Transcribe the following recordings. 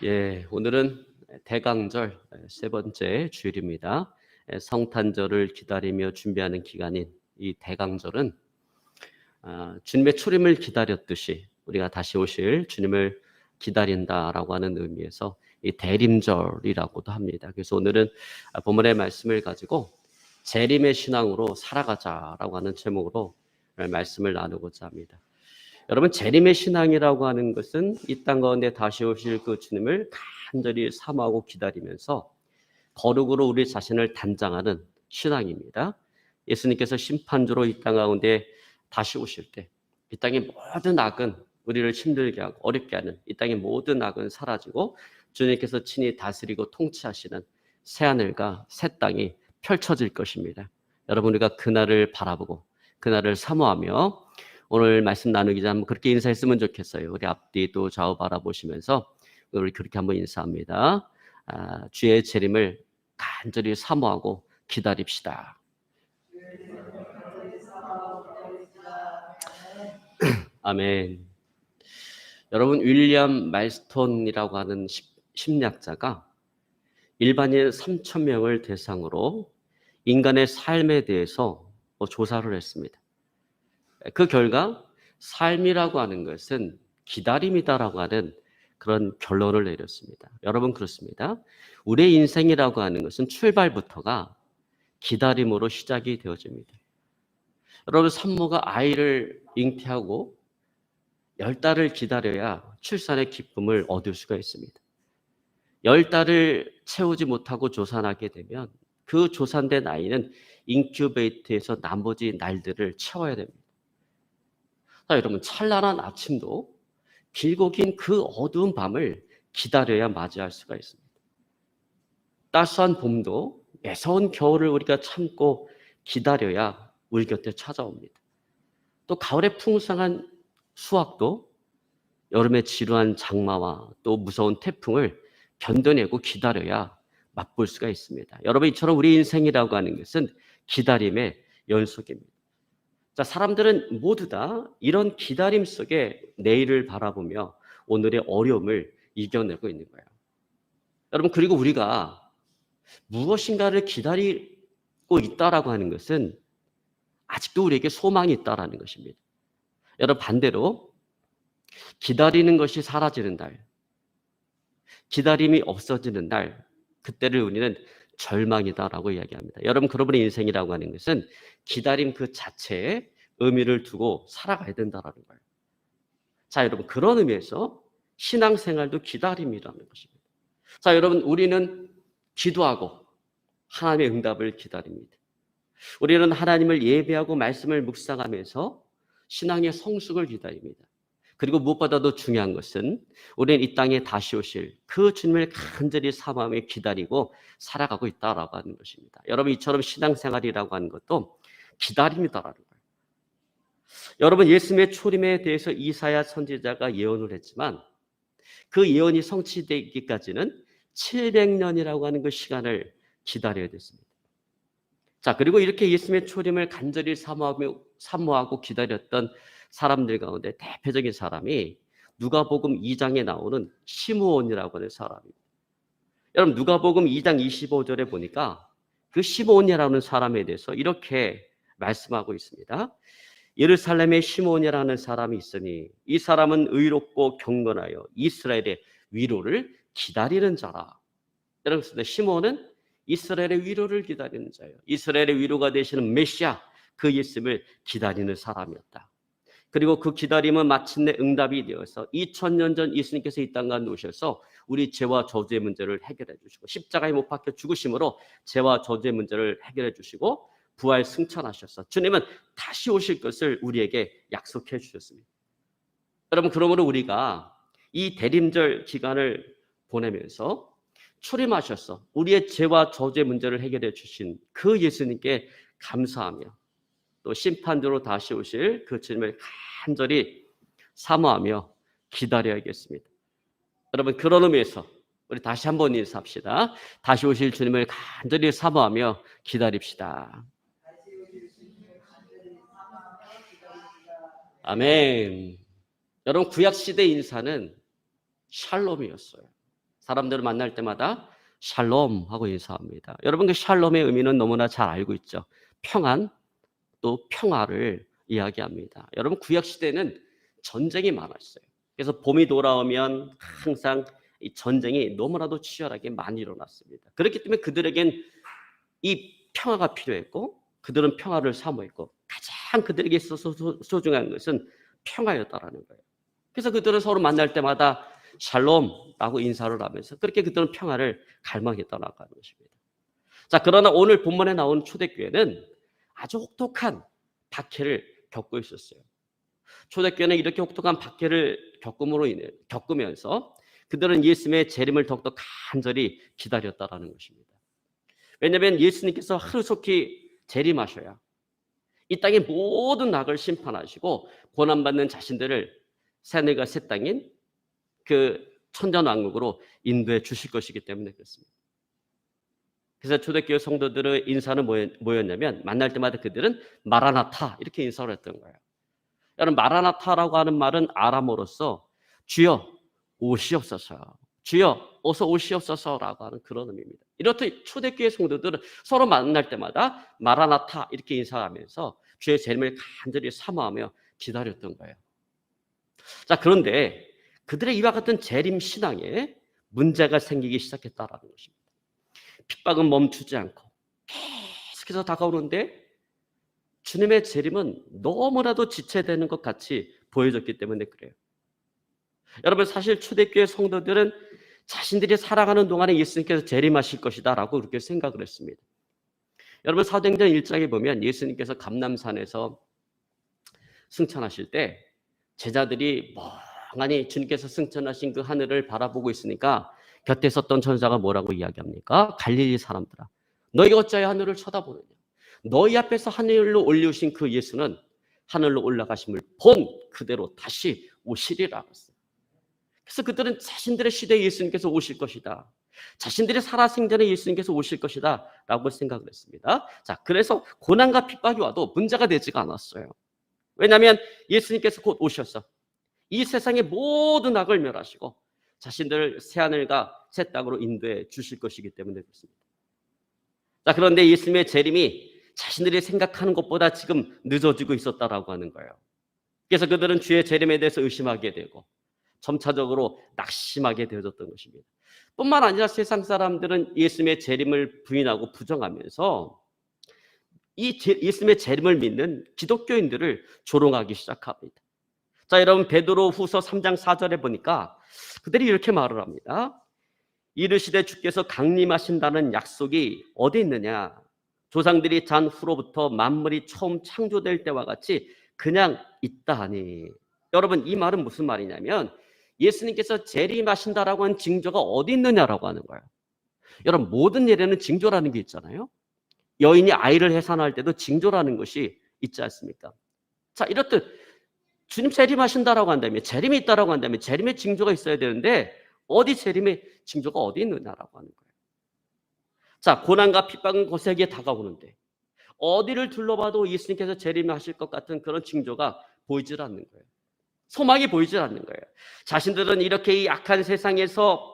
예, 오늘은 대강절 세 번째 주일입니다. 성탄절을 기다리며 준비하는 기간인 이 대강절은 주님의 초림을 기다렸듯이 우리가 다시 오실 주님을 기다린다라고 하는 의미에서 이 대림절이라고도 합니다. 그래서 오늘은 본문의 말씀을 가지고 재림의 신앙으로 살아가자라고 하는 제목으로 말씀을 나누고자 합니다. 여러분, 재림의 신앙이라고 하는 것은 이 땅 가운데 다시 오실 그 주님을 간절히 사모하고 기다리면서 거룩으로 우리 자신을 단장하는 신앙입니다. 예수님께서 심판주로 이 땅 가운데 다시 오실 때 이 땅의 모든 악은 우리를 힘들게 하고 어렵게 하는 이 땅의 모든 악은 사라지고 주님께서 친히 다스리고 통치하시는 새하늘과 새 땅이 펼쳐질 것입니다. 여러분, 우리가 그날을 바라보고 그날을 사모하며 오늘 말씀 나누기 전에 그렇게 인사했으면 좋겠어요. 우리 앞뒤도 좌우 바라보시면서 우리 그렇게 한번 인사합니다. 주의 재림을 간절히 사모하고 기다립시다. 아멘. 여러분, 윌리엄 말스톤이라고 하는 심리학자가 일반인 3,000명을 대상으로 인간의 삶에 대해서 조사를 했습니다. 그 결과 삶이라고 하는 것은 기다림이다라고 하는 그런 결론을 내렸습니다. 여러분, 그렇습니다. 우리의 인생이라고 하는 것은 출발부터가 기다림으로 시작이 되어집니다. 여러분, 산모가 아이를 잉태하고 10달을 기다려야 출산의 기쁨을 얻을 수가 있습니다. 10달을 채우지 못하고 조산하게 되면 그 조산된 아이는 인큐베이터에서 나머지 날들을 채워야 됩니다. 여러분, 찬란한 아침도 길고 긴 그 어두운 밤을 기다려야 맞이할 수가 있습니다. 따스한 봄도 매서운 겨울을 우리가 참고 기다려야 우리 곁에 찾아옵니다. 또 가을의 풍성한 수확도 여름의 지루한 장마와 또 무서운 태풍을 견뎌내고 기다려야 맛볼 수가 있습니다. 여러분, 이처럼 우리 인생이라고 하는 것은 기다림의 연속입니다. 자, 사람들은 모두 다 이런 기다림 속에 내일을 바라보며 오늘의 어려움을 이겨내고 있는 거예요. 여러분, 그리고 우리가 무엇인가를 기다리고 있다라고 하는 것은 아직도 우리에게 소망이 있다라는 것입니다. 여러분, 반대로 기다리는 것이 사라지는 날, 기다림이 없어지는 날, 그때를 우리는 절망이다라고 이야기합니다. 여러분, 그러므로 인생이라고 하는 것은 기다림 그 자체에 의미를 두고 살아가야 된다라는 거예요. 자, 여러분, 그런 의미에서 신앙생활도 기다림이라는 것입니다. 자, 여러분, 우리는 기도하고 하나님의 응답을 기다립니다. 우리는 하나님을 예배하고 말씀을 묵상하면서 신앙의 성숙을 기다립니다. 그리고 무엇보다도 중요한 것은 우리는 이 땅에 다시 오실 그 주님을 간절히 사모하며 기다리고 살아가고 있다라고 하는 것입니다. 여러분, 이처럼 신앙생활이라고 하는 것도 기다림이다라는 거예요. 여러분, 예수님의 초림에 대해서 이사야 선지자가 예언을 했지만 그 예언이 성취되기까지는 700년이라고 하는 그 시간을 기다려야 됐습니다. 자, 그리고 이렇게 예수님의 초림을 간절히 사모하고 기다렸던 사람들 가운데 대표적인 사람이 누가복음 2장에 나오는 시므온이라고 하는 사람입니다. 여러분, 누가복음 2장 25절에 보니까 그 시므온이라는 사람에 대해서 이렇게 말씀하고 있습니다. 예루살렘에 시므온이라는 사람이 있으니 이 사람은 의롭고 경건하여 이스라엘의 위로를 기다리는 자라. 여러분, 시므온은 이스라엘의 위로를 기다리는 자예요. 이스라엘의 위로가 되시는 메시아, 그 예수님을 기다리는 사람이었다. 그리고 그 기다림은 마침내 응답이 되어서 2000년 전 예수님께서 이 땅 가운데 오셔서 우리 죄와 저주의 문제를 해결해 주시고 십자가에 못 박혀 죽으심으로 죄와 저주의 문제를 해결해 주시고 부활 승천하셔서 주님은 다시 오실 것을 우리에게 약속해 주셨습니다. 여러분, 그러므로 우리가 이 대림절 기간을 보내면서 초림하셔서 우리의 죄와 저주의 문제를 해결해 주신 그 예수님께 감사하며 또 심판대로 다시 오실 그 주님을 간절히 사모하며 기다려야겠습니다. 여러분, 그런 의미에서 우리 다시 한번 인사합시다. 다시 오실 주님을 간절히 사모하며 기다립시다. 아멘. 여러분, 구약시대 인사는 샬롬이었어요. 사람들을 만날 때마다 샬롬 하고 인사합니다. 여러분 그 샬롬의 의미는 너무나 잘 알고 있죠. 평안, 또 평화를 이야기합니다. 여러분 구약 시대는 전쟁이 많았어요. 그래서 봄이 돌아오면 항상 이 전쟁이 너무나도 치열하게 많이 일어났습니다. 그렇기 때문에 그들에겐 이 평화가 필요했고 그들은 평화를 사모했고 가장 그들에게 있어서 소중한 것은 평화였다라는 거예요. 그래서 그들은 서로 만날 때마다 샬롬라고 인사를 하면서 그렇게 그들은 평화를 갈망했다라고 하는 것입니다. 자, 그러나 오늘 본문에 나온 초대교회는 아주 혹독한 박해를 겪고 있었어요. 초대교회는 이렇게 혹독한 박해를 겪으면서 그들은 예수님의 재림을 더욱더 간절히 기다렸다라는 것입니다. 왜냐하면 예수님께서 하루속히 재림하셔야 이 땅의 모든 낙을 심판하시고 고난받는 자신들을 새하늘과 새 땅인 그 천전왕국으로 인도해 주실 것이기 때문에 그렇습니다. 그래서 초대교회 성도들의 인사는 뭐였냐면 만날 때마다 그들은 마라나타 이렇게 인사를 했던 거예요. 여러분 마라나타라고 하는 말은 아람어로서 주여 오시옵소서, 주여 어서 오시옵소서라고 하는 그런 의미입니다. 이렇듯 초대교회 성도들은 서로 만날 때마다 마라나타 이렇게 인사하면서 주의 재림을 간절히 사모하며 기다렸던 거예요. 자, 그런데 그들의 이와 같은 재림 신앙에 문제가 생기기 시작했다라는 것입니다. 핍박은 멈추지 않고 계속해서 다가오는데 주님의 재림은 너무나도 지체되는 것 같이 보여졌기 때문에 그래요. 여러분 사실 초대교회 성도들은 자신들이 살아가는 동안에 예수님께서 재림하실 것이다 라고 그렇게 생각을 했습니다. 여러분 사도행전 1장에 보면 예수님께서 감람산에서 승천하실 때 제자들이 멍하니 주님께서 승천하신 그 하늘을 바라보고 있으니까 곁에 섰던 천사가 뭐라고 이야기합니까? 갈릴리 사람들아 너희가 어찌하여 하늘을 쳐다보느냐. 너희 앞에서 하늘로 올리우신 그 예수는 하늘로 올라가심을 본 그대로 다시 오시리라 했어요. 그래서 그들은 자신들의 시대에 예수님께서 오실 것이다. 자신들의 살아생전에 예수님께서 오실 것이다 라고 생각을 했습니다. 자, 그래서 고난과 핍박이 와도 문제가 되지가 않았어요. 왜냐하면 예수님께서 곧 오셔서 이 세상의 모든 악을 멸하시고 자신들을 새하늘과 새 땅으로 인도해 주실 것이기 때문에 그렇습니다. 자, 그런데 예수님의 재림이 자신들이 생각하는 것보다 지금 늦어지고 있었다라고 하는 거예요. 그래서 그들은 주의 재림에 대해서 의심하게 되고 점차적으로 낙심하게 되어졌던 것입니다. 뿐만 아니라 세상 사람들은 예수님의 재림을 부인하고 부정하면서 이 예수님의 재림을 믿는 기독교인들을 조롱하기 시작합니다. 자, 여러분 베드로 후서 3장 4절에 보니까 그들이 이렇게 말을 합니다. 이르시되 주께서 강림하신다는 약속이 어디 있느냐. 조상들이 잔 후로부터 만물이 처음 창조될 때와 같이 그냥 있다 하니. 여러분 이 말은 무슨 말이냐면 예수님께서 재림하신다라고 하는 징조가 어디 있느냐라고 하는 거예요. 여러분 모든 일에는 징조라는 게 있잖아요. 여인이 아이를 해산할 때도 징조라는 것이 있지 않습니까? 자, 이렇듯 주님 재림하신다라고 한다면 재림이 있다라고 한다면 재림의 징조가 있어야 되는데 어디 재림의 징조가 어디 있느냐라고 하는 거예요. 자, 고난과 핍박은 거세게 다가오는데 어디를 둘러봐도 예수님께서 재림하실 것 같은 그런 징조가 보이질 않는 거예요. 소망이 보이질 않는 거예요. 자신들은 이렇게 이 악한 세상에서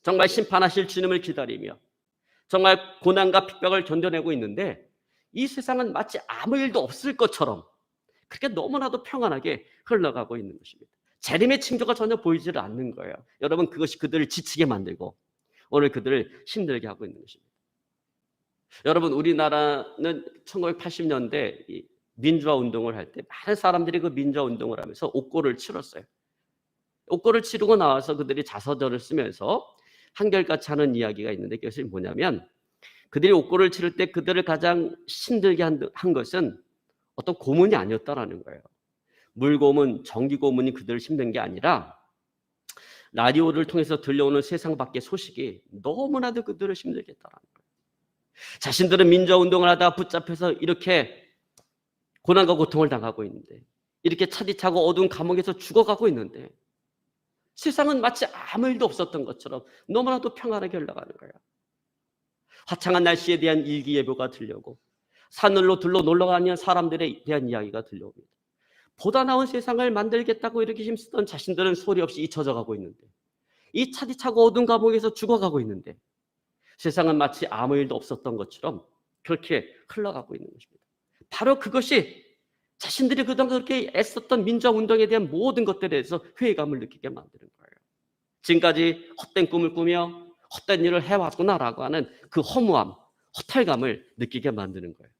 정말 심판하실 주님을 기다리며 정말 고난과 핍박을 견뎌내고 있는데 이 세상은 마치 아무 일도 없을 것처럼 그렇게 너무나도 평안하게 흘러가고 있는 것입니다. 재림의 징조가 전혀 보이질 않는 거예요. 여러분 그것이 그들을 지치게 만들고 오늘 그들을 힘들게 하고 있는 것입니다. 여러분 우리나라는 1980년대 민주화 운동을 할 때 많은 사람들이 그 민주화 운동을 하면서 옥고를 치렀어요. 옥고를 치르고 나와서 그들이 자서전을 쓰면서 한결같이 하는 이야기가 있는데 그것이 뭐냐면 그들이 옥고를 치를 때 그들을 가장 힘들게 한 것은 어떤 고문이 아니었다라는 거예요. 물고문, 전기고문이 그들을 힘든 게 아니라 라디오를 통해서 들려오는 세상 밖의 소식이 너무나도 그들을 힘들게 했다라는 거예요. 자신들은 민주화 운동을 하다가 붙잡혀서 이렇게 고난과 고통을 당하고 있는데 이렇게 차디차고 어두운 감옥에서 죽어가고 있는데 세상은 마치 아무 일도 없었던 것처럼 너무나도 평안하게 흘러가는 거예요. 화창한 날씨에 대한 일기예보가 들려오고 산을로 둘러 놀러가는 사람들에 대한 이야기가 들려옵니다. 보다 나은 세상을 만들겠다고 이렇게 힘쓰던 자신들은 소리 없이 잊혀져 가고 있는데 이 차디차고 어두운 감옥에서 죽어가고 있는데 세상은 마치 아무 일도 없었던 것처럼 그렇게 흘러가고 있는 것입니다. 바로 그것이 자신들이 그동안 그렇게 애썼던 민주화운동에 대한 모든 것들에 대해서 회의감을 느끼게 만드는 거예요. 지금까지 헛된 꿈을 꾸며 헛된 일을 해왔구나라고 하는 그 허무함, 허탈감을 느끼게 만드는 거예요.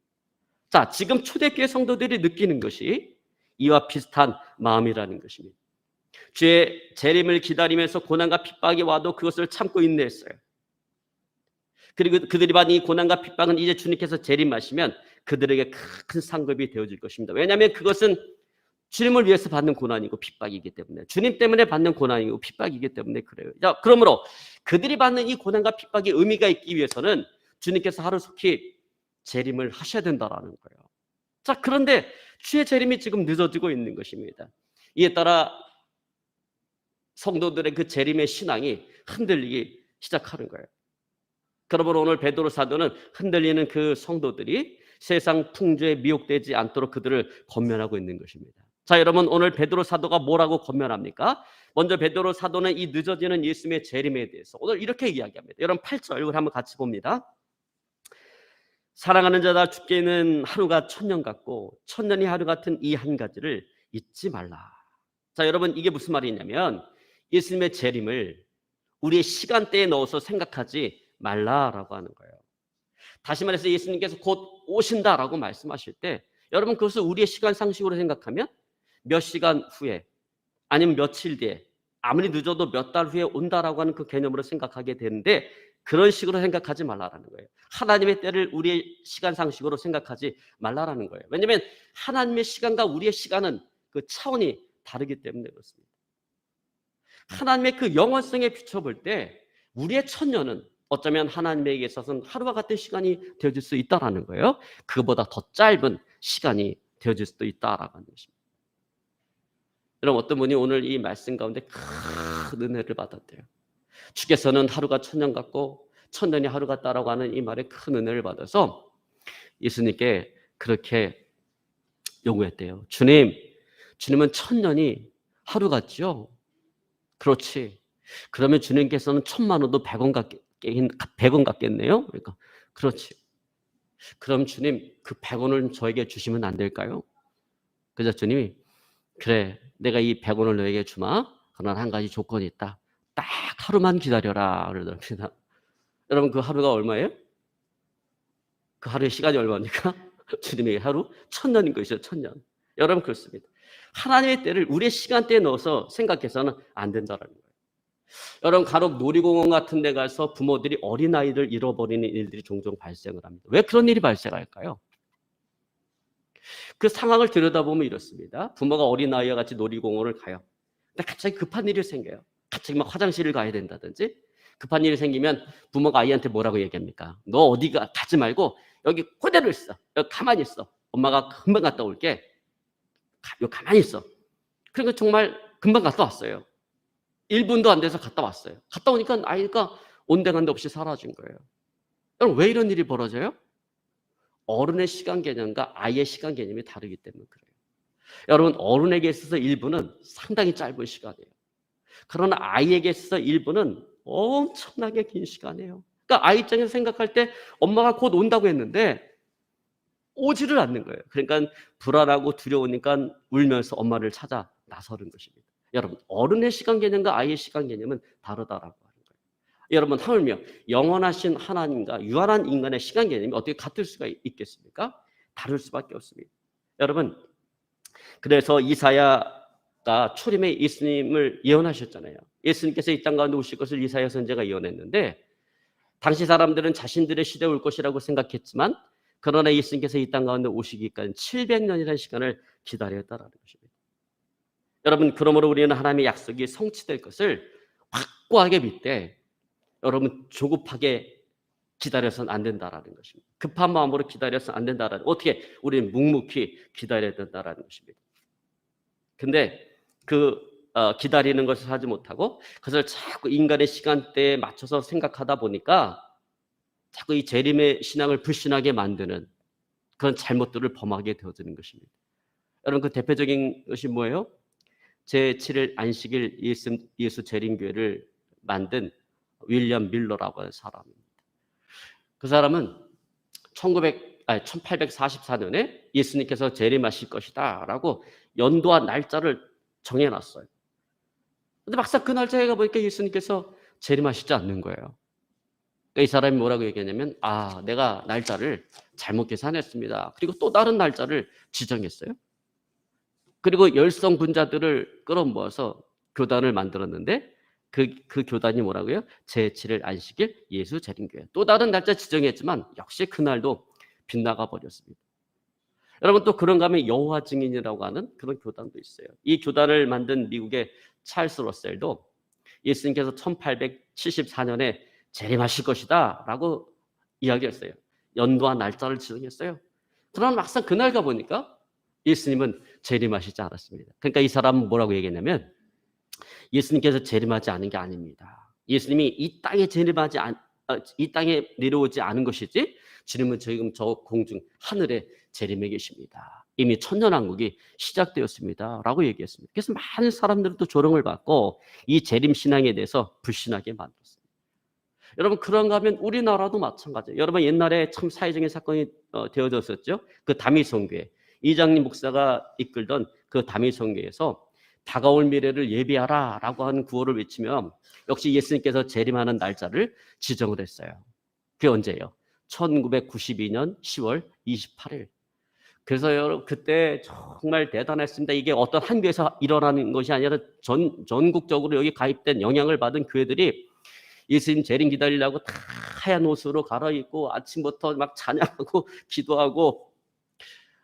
자, 지금 초대교회 성도들이 느끼는 것이 이와 비슷한 마음이라는 것입니다. 주의 재림을 기다리면서 고난과 핍박이 와도 그것을 참고 인내했어요. 그리고 그들이 받은 이 고난과 핍박은 이제 주님께서 재림하시면 그들에게 큰 상급이 되어질 것입니다. 왜냐하면 그것은 주님을 위해서 받는 고난이고 핍박이기 때문에, 주님 때문에 받는 고난이고 핍박이기 때문에 그래요. 자, 그러므로 그들이 받는 이 고난과 핍박이 의미가 있기 위해서는 주님께서 하루속히 재림을 하셔야 된다라는 거예요. 자, 그런데 주의 재림이 지금 늦어지고 있는 것입니다. 이에 따라 성도들의 그 재림의 신앙이 흔들리기 시작하는 거예요. 그러므로 오늘 베드로 사도는 흔들리는 그 성도들이 세상 풍조에 미혹되지 않도록 그들을 권면하고 있는 것입니다. 자, 여러분, 오늘 베드로 사도가 뭐라고 권면합니까? 먼저 베드로 사도는 이 늦어지는 예수님의 재림에 대해서 오늘 이렇게 이야기합니다. 여러분 8절 우리 한번 같이 봅니다. 사랑하는 자다, 죽게는 하루가 천년 같고 천년이 하루 같은 이 한 가지를 잊지 말라. 자, 여러분, 이게 무슨 말이냐면 예수님의 재림을 우리의 시간대에 넣어서 생각하지 말라라고 하는 거예요. 다시 말해서 예수님께서 곧 오신다라고 말씀하실 때 여러분 그것을 우리의 시간 상식으로 생각하면 몇 시간 후에 아니면 며칠 뒤에 아무리 늦어도 몇 달 후에 온다라고 하는 그 개념으로 생각하게 되는데 그런 식으로 생각하지 말라라는 거예요. 하나님의 때를 우리의 시간 상식으로 생각하지 말라라는 거예요. 왜냐하면 하나님의 시간과 우리의 시간은 그 차원이 다르기 때문에 그렇습니다. 하나님의 그 영원성에 비춰볼 때 우리의 천년은 어쩌면 하나님에게 있어서는 하루와 같은 시간이 되어질 수 있다라는 거예요. 그보다 더 짧은 시간이 되어질 수도 있다라고 하는 것입니다. 여러분, 어떤 분이 오늘 이 말씀 가운데 큰 은혜를 받았대요. 주께서는 하루가 천년 같고 천년이 하루 같다라고 하는 이 말에 큰 은혜를 받아서 예수님께 그렇게 요구했대요. 주님은 천년이 하루 같죠? 그렇지. 그러면 주님께서는 1,000만 원도 100원 같겠네요? 그러니까 그렇지. 그럼 주님 그 100원을 저에게 주시면 안 될까요? 그래서 주님이 그래, 내가 이 100원을 너에게 주마. 그러나 한 가지 조건이 있다. 딱 하루만 기다려라 그러더랍니다. 여러분, 그 하루가 얼마예요? 그 하루의 시간이 얼마입니까? 주님의 하루 1,000년인 것이죠. 1,000년. 여러분, 그렇습니다. 하나님의 때를 우리의 시간대에 넣어서 생각해서는 안 된다는 거예요. 여러분, 간혹 놀이공원 같은 데 가서 부모들이 어린아이를 잃어버리는 일들이 종종 발생을 합니다. 왜 그런 일이 발생할까요? 그 상황을 들여다보면 이렇습니다. 부모가 어린아이와 같이 놀이공원을 가요. 근데 갑자기 급한 일이 생겨요. 갑자기 막 화장실을 가야 된다든지 급한 일이 생기면 부모가 아이한테 뭐라고 얘기합니까? 너 어디가 가지 말고 여기 그대로 있어. 여기 가만히 있어. 엄마가 금방 갔다 올게. 여기 가만히 있어. 그러니까 정말 금방 갔다 왔어요. 1분도 안 돼서 갔다 왔어요. 갔다 오니까 아이가 온데간데 없이 사라진 거예요. 여러분, 왜 이런 일이 벌어져요? 어른의 시간 개념과 아이의 시간 개념이 다르기 때문에 그래요. 여러분, 어른에게 있어서 1분은 상당히 짧은 시간이에요. 그러나 아이에게 있어서 1분은 엄청나게 긴 시간이에요. 그러니까 아이 입장에서 생각할 때 엄마가 곧 온다고 했는데 오지를 않는 거예요. 그러니까 불안하고 두려우니까 울면서 엄마를 찾아 나서는 것입니다. 여러분, 어른의 시간 개념과 아이의 시간 개념은 다르다라고 하는 거예요. 여러분, 하물며 영원하신 하나님과 유한한 인간의 시간 개념이 어떻게 같을 수가 있겠습니까? 다를 수밖에 없습니다. 여러분, 그래서 이사야가 초림에 예수님을 예언하셨잖아요. 예수님께서 이 땅 가운데 오실 것을 이사야 선지자가 예언했는데 당시 사람들은 자신들의 시대에 올 것이라고 생각했지만 그러나 예수님께서 이 땅 가운데 오시기까지 700년이라는 시간을 기다렸다라는 것입니다. 여러분, 그러므로 우리는 하나님의 약속이 성취될 것을 확고하게 믿되 여러분 조급하게 기다려서는 안 된다라는 것입니다. 급한 마음으로 기다려서는 안 된다라는, 어떻게 우리는 묵묵히 기다려야 된다라는 것입니다. 근데 기다리는 것을 하지 못하고 그것을 자꾸 인간의 시간대에 맞춰서 생각하다 보니까 자꾸 이 재림의 신앙을 불신하게 만드는 그런 잘못들을 범하게 되어지는 것입니다. 여러분, 그 대표적인 것이 뭐예요? 제7일 안식일 예수 재림교회를 만든 윌리엄 밀러라고 하는 사람입니다. 그 사람은 1844년에 예수님께서 재림하실 것이다 라고 연도와 날짜를 정해놨어요. 근데 막상 그 날짜에 가보니까 예수님께서 재림하시지 않는 거예요. 그러니까 이 사람이 뭐라고 얘기하냐면, 내가 날짜를 잘못 계산했습니다. 그리고 또 다른 날짜를 지정했어요. 그리고 열성 군자들을 끌어모아서 교단을 만들었는데 그 교단이 뭐라고요? 제7일 안식일 예수 재림교회. 또 다른 날짜 지정했지만 역시 그날도 빗나가 버렸습니다. 여러분, 또 그런가 하면 여호와 증인이라고 하는 그런 교단도 있어요. 이 교단을 만든 미국의 찰스 러셀도 예수님께서 1874년에 재림하실 것이다 라고 이야기했어요. 연도와 날짜를 지정했어요. 그러나 막상 그날 가보니까 예수님은 재림하시지 않았습니다. 그러니까 이 사람은 뭐라고 얘기했냐면, 예수님께서 재림하지 않은 게 아닙니다. 예수님이 이 땅에 이 땅에 내려오지 않은 것이지, 주님은 지금 저 공중 하늘에 재림해 계십니다. 이미 천년왕국이 시작되었습니다 라고 얘기했습니다. 그래서 많은 사람들은 또 조롱을 받고 이 재림 신앙에 대해서 불신하게 만들었습니다. 여러분, 그런가 하면 우리나라도 마찬가지예요. 여러분, 옛날에 참 사회적인 사건이 되어졌었죠. 그 다미성교회, 이장님 목사가 이끌던 그 다미성교회에서 다가올 미래를 예비하라 라고 하는 구호를 외치면 역시 예수님께서 재림하는 날짜를 지정을 했어요. 그게 언제예요? 1992년 10월 28일. 그래서 여러분, 그때 정말 대단했습니다. 이게 어떤 한 교회에서 일어나는 것이 아니라 전국적으로 여기 가입된 영향을 받은 교회들이 예수님 재림 기다리려고 다 하얀 옷으로 갈아입고 아침부터 막 찬양하고 기도하고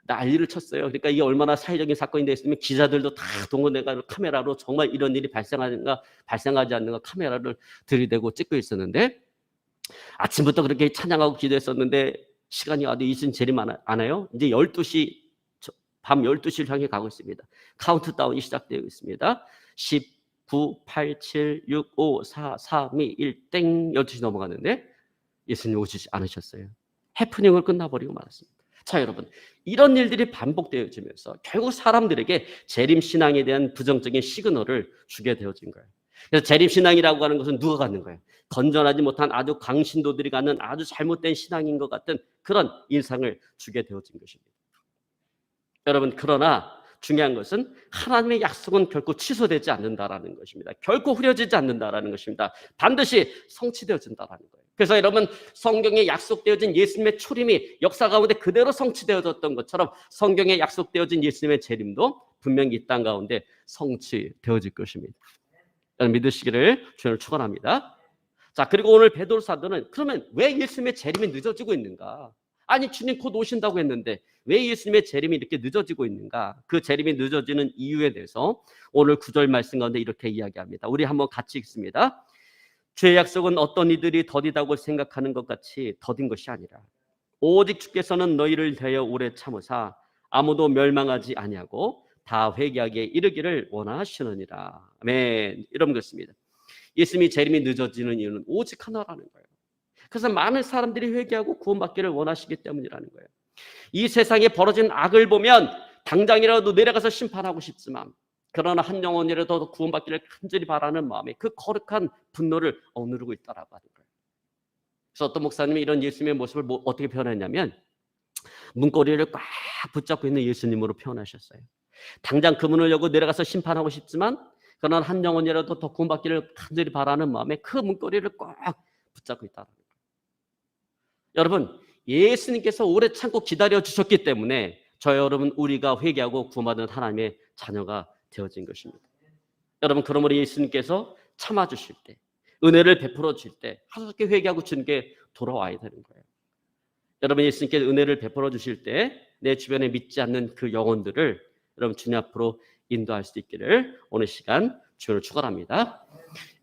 난리를 쳤어요. 그러니까 이게 얼마나 사회적인 사건이 됐으면 기자들도 다 동원해가 카메라로 정말 이런 일이 발생하지 않는가 카메라를 들이대고 찍고 있었는데, 아침부터 그렇게 찬양하고 기도했었는데 시간이 와도 예수님 재림 안 해요. 이제 12시, 밤 12시를 향해 가고 있습니다. 카운트다운이 시작되고 있습니다. 10, 9, 8, 7, 6, 5, 4, 3, 2, 1, 땡. 12시 넘어갔는데 예수님 오시지 않으셨어요. 해프닝을 끝나버리고 말았습니다. 자, 여러분, 이런 일들이 반복되어지면서 결국 사람들에게 재림신앙에 대한 부정적인 시그널을 주게 되어진 거예요. 그래서 재림신앙이라고 하는 것은 누가 갖는 거예요? 건전하지 못한 아주 강신도들이 갖는 아주 잘못된 신앙인 것 같은 그런 인상을 주게 되어진 것입니다. 여러분, 그러나 중요한 것은 하나님의 약속은 결코 취소되지 않는다라는 것입니다. 결코 흐려지지 않는다라는 것입니다. 반드시 성취되어진다라는 거예요. 그래서 여러분, 성경에 약속되어진 예수님의 초림이 역사 가운데 그대로 성취되어졌던 것처럼 성경에 약속되어진 예수님의 재림도 분명히 이 땅 가운데 성취되어질 것입니다. 여러분, 믿으시기를 주님을 축원합니다. 자, 그리고 오늘 베드로 사도는 그러면 왜 예수님의 재림이 늦어지고 있는가? 아니, 주님 곧 오신다고 했는데 왜 예수님의 재림이 이렇게 늦어지고 있는가? 그 재림이 늦어지는 이유에 대해서 오늘 9절 말씀 가운데 이렇게 이야기합니다. 우리 한번 같이 읽습니다. 주의 약속은 어떤 이들이 더디다고 생각하는 것 같이 더딘 것이 아니라 오직 주께서는 너희를 대하여 오래 참으사 아무도 멸망하지 아니하고 다 회개하게 이르기를 원하시느니라. 아멘. 이런 것입니다. 예수님이 재림이 늦어지는 이유는 오직 하나라는 거예요. 그래서 많은 사람들이 회개하고 구원받기를 원하시기 때문이라는 거예요. 이 세상에 벌어진 악을 보면 당장이라도 내려가서 심판하고 싶지만, 그러나 한 영혼이라도 구원받기를 간절히 바라는 마음에 그 거룩한 분노를 억누르고 있다라고 하는 거예요. 그래서 어떤 목사님이 이런 예수님의 모습을 어떻게 표현했냐면, 문고리를 꽉 붙잡고 있는 예수님으로 표현하셨어요. 당장 그 문을 열고 내려가서 심판하고 싶지만, 그러나 한 영혼이라도 더 구원받기를 간절히 바라는 마음에 그 문고리를 꽉 붙잡고 있다는 거예요. 여러분, 예수님께서 오래 참고 기다려 주셨기 때문에 여러분, 우리가 회개하고 구원받은 하나님의 자녀가 되어진 것입니다. 여러분, 그러므로 예수님께서 참아주실 때, 은혜를 베풀어 주실 때 하루속히 회개하고 주님께 돌아와야 되는 거예요. 여러분, 예수님께 은혜를 베풀어 주실 때 내 주변에 믿지 않는 그 영혼들을 여러분 주님 앞으로 인도할 수 있기를 오늘 시간 주님을 축원합니다.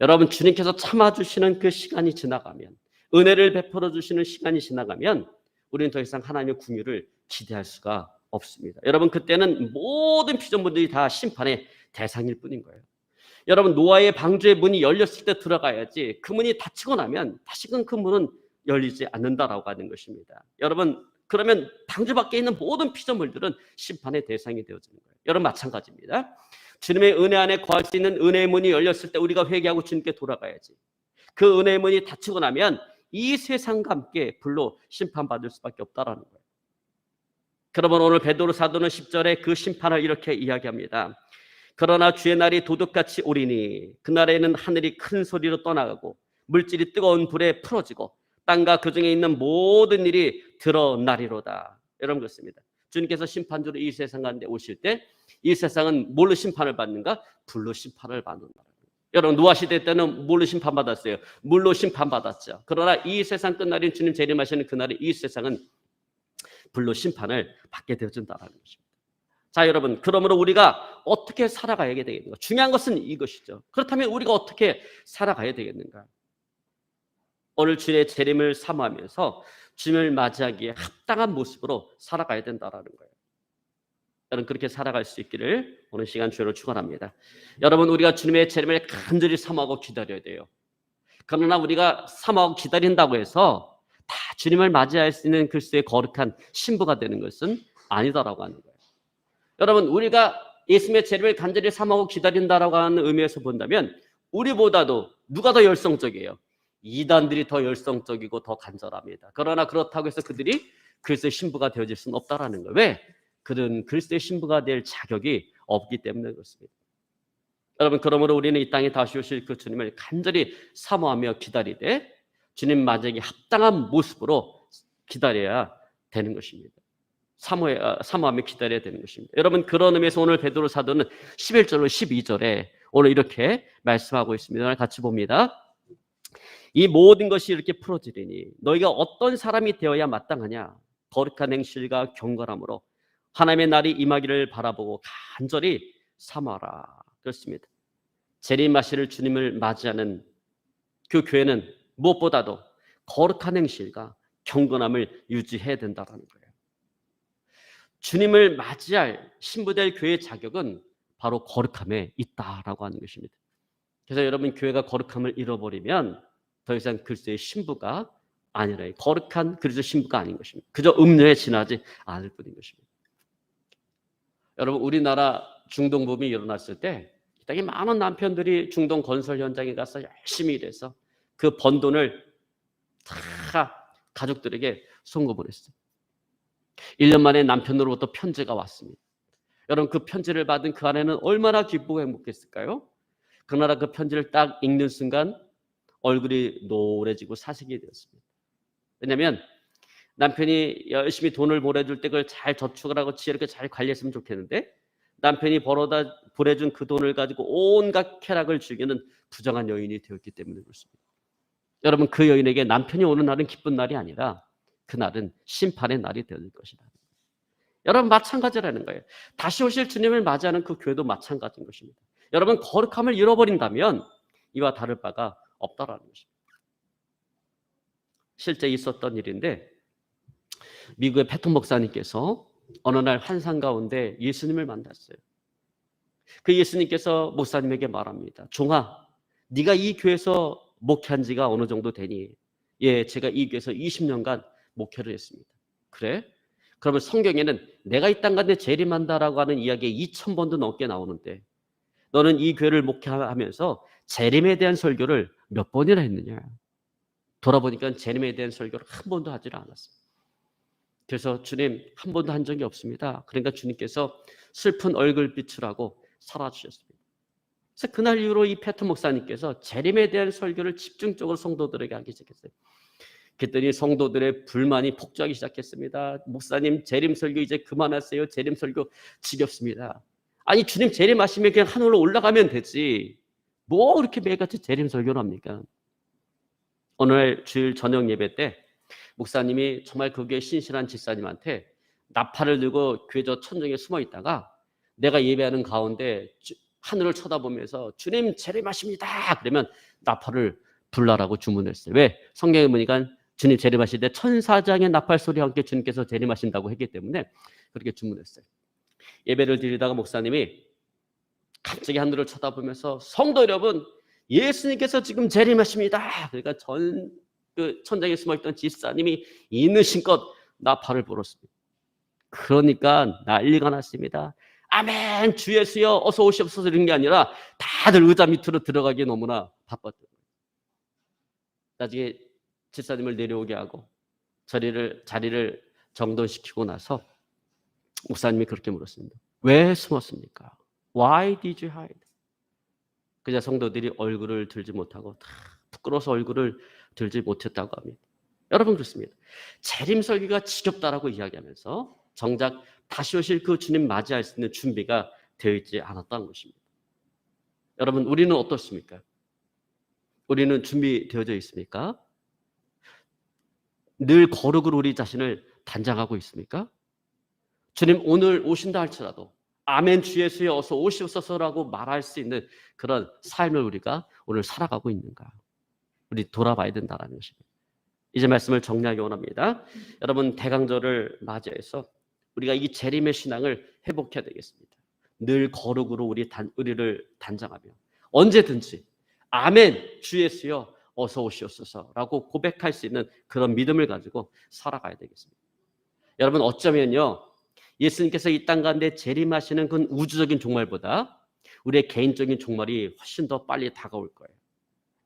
여러분, 주님께서 참아주시는 그 시간이 지나가면, 은혜를 베풀어 주시는 시간이 지나가면 우리는 더 이상 하나님의 궁유를 기대할 수가 없습니다. 여러분, 그때는 모든 피조물들이 다 심판의 대상일 뿐인 거예요. 여러분, 노아의 방주의 문이 열렸을 때 들어가야지 그 문이 닫히고 나면 다시금 그 문은 열리지 않는다라고 하는 것입니다. 여러분, 그러면 방주 밖에 있는 모든 피조물들은 심판의 대상이 되어지는 거예요. 여러분, 마찬가지입니다. 주님의 은혜 안에 거할 수 있는 은혜의 문이 열렸을 때 우리가 회개하고 주님께 돌아가야지. 그 은혜의 문이 닫히고 나면 이 세상과 함께 불로 심판받을 수밖에 없다라는 거예요. 그러면 오늘 베드로 사도는 10절에 그 심판을 이렇게 이야기합니다. 그러나 주의 날이 도둑같이 오리니 그날에는 하늘이 큰 소리로 떠나가고 물질이 뜨거운 불에 풀어지고 땅과 그 중에 있는 모든 일이 드러나리로다. 여러분 그렇습니다. 주님께서 심판주로 이 세상 가운데 오실 때 이 세상은 뭘로 심판을 받는가? 불로 심판을 받는다. 여러분 노아 시대 때는 뭘로 심판받았어요? 물로 심판받았죠. 그러나 이 세상 끝날인 주님 재림하시는 그날에 이 세상은 불로 심판을 받게 되어준다는 것입니다. 자 여러분, 그러므로 우리가 어떻게 살아가야 되겠는가? 중요한 것은 이것이죠. 그렇다면 우리가 어떻게 살아가야 되겠는가? 오늘 주의 재림을 사모하면서 주님을 맞이하기에 합당한 모습으로 살아가야 된다는 거예요. 여러분 그렇게 살아갈 수 있기를 오늘 시간 주로 축원합니다. 여러분 우리가 주님의 재림을 간절히 사모하고 기다려야 돼요. 그러나 우리가 사모하고 기다린다고 해서 다 주님을 맞이할 수 있는 그리스도의 거룩한 신부가 되는 것은 아니다라고 하는 거예요. 여러분 우리가 예수님의 재림을 간절히 사모하고 기다린다라고 하는 의미에서 본다면 우리보다도 누가 더 열성적이에요? 이단들이 더 열성적이고 더 간절합니다. 그러나 그렇다고 해서 그들이 그리스도의 신부가 되어질 수는 없다라는 거예요. 왜? 그들은 그리스도의 신부가 될 자격이 없기 때문에 그렇습니다. 여러분 그러므로 우리는 이 땅에 다시 오실 그 주님을 간절히 사모하며 기다리되 주님 맞이하기 합당한 모습으로 기다려야 되는 것입니다. 사모하며 기다려야 되는 것입니다. 여러분 그런 의미에서 오늘 베드로 사도는 11절로 12절에 오늘 이렇게 말씀하고 있습니다. 오늘 같이 봅니다. 이 모든 것이 이렇게 풀어지리니 너희가 어떤 사람이 되어야 마땅하냐? 거룩한 행실과 경건함으로 하나님의 날이 임하기를 바라보고 간절히 사모하라. 그렇습니다. 재림하실 주님을 맞이하는 그 교회는 무엇보다도 거룩한 행실과 경건함을 유지해야 된다는 거예요. 주님을 맞이할 신부될 교회의 자격은 바로 거룩함에 있다라고 하는 것입니다. 그래서 여러분 교회가 거룩함을 잃어버리면 더 이상 그리스도의 신부가 아니라 거룩한 그리스도 신부가 아닌 것입니다. 그저 음료에 지나지 않을 뿐인 것입니다. 여러분 우리나라 중동붐이 일어났을 때 되게 많은 남편들이 중동 건설 현장에 가서 열심히 일해서 그 번 돈을 다 가족들에게 송금을 했어요. 1년 만에 남편으로부터 편지가 왔습니다. 여러분 그 편지를 받은 그 아내는 얼마나 기쁘고 행복했을까요? 그러나 그 편지를 딱 읽는 순간 얼굴이 노래지고 사색이 되었습니다. 왜냐하면 남편이 열심히 돈을 보내줄 때 그걸 잘 저축을 하고 지혜롭게 잘 관리했으면 좋겠는데 남편이 벌어다 보내준 그 돈을 가지고 온갖 쾌락을 즐기는 부정한 여인이 되었기 때문에 그렇습니다. 여러분 그 여인에게 남편이 오는 날은 기쁜 날이 아니라 그날은 심판의 날이 될 것이다. 여러분 마찬가지라는 거예요. 다시 오실 주님을 맞이하는 그 교회도 마찬가지인 것입니다. 여러분 거룩함을 잃어버린다면 이와 다를 바가 없다라는 것입니다. 실제 있었던 일인데 미국의 패턴 목사님께서 어느 날 환상 가운데 예수님을 만났어요. 그 예수님께서 목사님에게 말합니다. 종아, 네가 이 교회에서 목회한 지가 어느 정도 되니? 예, 제가 이 교회에서 20년간 목회를 했습니다. 그래? 그러면 성경에는 내가 이 땅 가운데 재림한다라고 하는 이야기가 2000번도 넘게 나오는데 너는 이 교회를 목회하면서 재림에 대한 설교를 몇 번이나 했느냐? 돌아보니까 재림에 대한 설교를 한 번도 하질 않았습니다. 그래서 주님 한 번도 한 적이 없습니다. 그러니까 주님께서 슬픈 얼굴빛을 하고 사라지셨습니다. 그래서 그날 이후로 이 패턴 목사님께서 재림에 대한 설교를 집중적으로 성도들에게 하기 시작했어요. 그랬더니 성도들의 불만이 폭주하기 시작했습니다. 목사님 재림 설교 이제 그만하세요. 재림 설교 지겹습니다. 아니 주님 재림하시면 그냥 하늘로 올라가면 되지. 뭐 그렇게 매일같이 재림 설교를 합니까? 오늘 주일 저녁 예배 때 목사님이 정말 그 교회 신실한 집사님한테 나팔을 들고 교회 저 천정에 숨어 있다가 내가 예배하는 가운데 하늘을 쳐다보면서 주님 재림하십니다. 그러면 나팔을 불라라고 주문했어요. 왜? 성경에 보니까 주님 재림하실 때 천사장의 나팔 소리와 함께 주님께서 재림하신다고 했기 때문에 그렇게 주문했어요. 예배를 드리다가 목사님이 갑자기 하늘을 쳐다보면서 성도 여러분 예수님께서 지금 재림하십니다. 그러니까 그 천장에 숨어있던 집사님이 있는 신껏 나팔을 불었습니다. 그러니까 난리가 났습니다. 아멘 주 예수여 어서 오시옵소서 이런 게 아니라 다들 의자 밑으로 들어가기에 너무나 바빴던 거예요. 나중에 집사님을 내려오게 하고 자리를 정돈시키고 나서 목사님이 그렇게 물었습니다. 왜 숨었습니까? Why did you hide? 그냥 성도들이 얼굴을 들지 못하고 다 부끄러워서 얼굴을 들지 못했다고 합니다. 여러분 그렇습니다. 재림 설교가 지겹다라고 이야기하면서 정작 다시 오실 그 주님 맞이할 수 있는 준비가 되어 있지 않았다는 것입니다. 여러분 우리는 어떻습니까? 우리는 준비되어져 있습니까? 늘 거룩으로 우리 자신을 단장하고 있습니까? 주님 오늘 오신다 할지라도 아멘 주 예수여 어서 오시옵소서라고 말할 수 있는 그런 삶을 우리가 오늘 살아가고 있는가? 우리 돌아봐야 된다는 것입니다. 이제 말씀을 정리하기 원합니다. 여러분 대강절을 맞이해서 우리가 이 재림의 신앙을 회복해야 되겠습니다. 늘 거룩으로 우리를 단장하며 언제든지 아멘 주 예수여 어서 오시옵소서라고 고백할 수 있는 그런 믿음을 가지고 살아가야 되겠습니다. 여러분 어쩌면요 예수님께서 이 땅 가운데 재림하시는 그 우주적인 종말보다 우리의 개인적인 종말이 훨씬 더 빨리 다가올 거예요.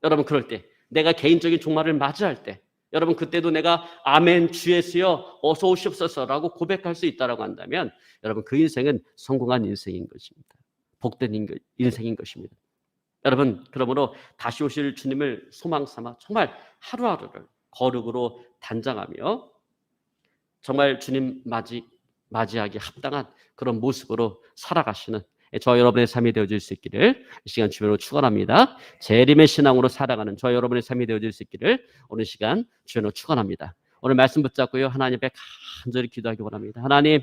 여러분 그럴 때 내가 개인적인 종말을 맞이할 때 여러분 그때도 내가 아멘 주 예수여 어서 오시옵소서라고 고백할 수 있다라고 한다면 여러분 그 인생은 성공한 인생인 것입니다. 복된 인생인 것입니다. 여러분 그러므로 다시 오실 주님을 소망 삼아 정말 하루하루를 거룩으로 단장하며 정말 주님 맞이하기 합당한 그런 모습으로 살아가시는 저 여러분의 삶이 되어질 수 있기를 이 시간 주님으로 축원합니다. 재림의 신앙으로 살아가는 저 여러분의 삶이 되어질 수 있기를 오늘 시간 주님으로 축원합니다. 오늘 말씀 붙잡고요 하나님 앞에 간절히 기도하기 원합니다. 하나님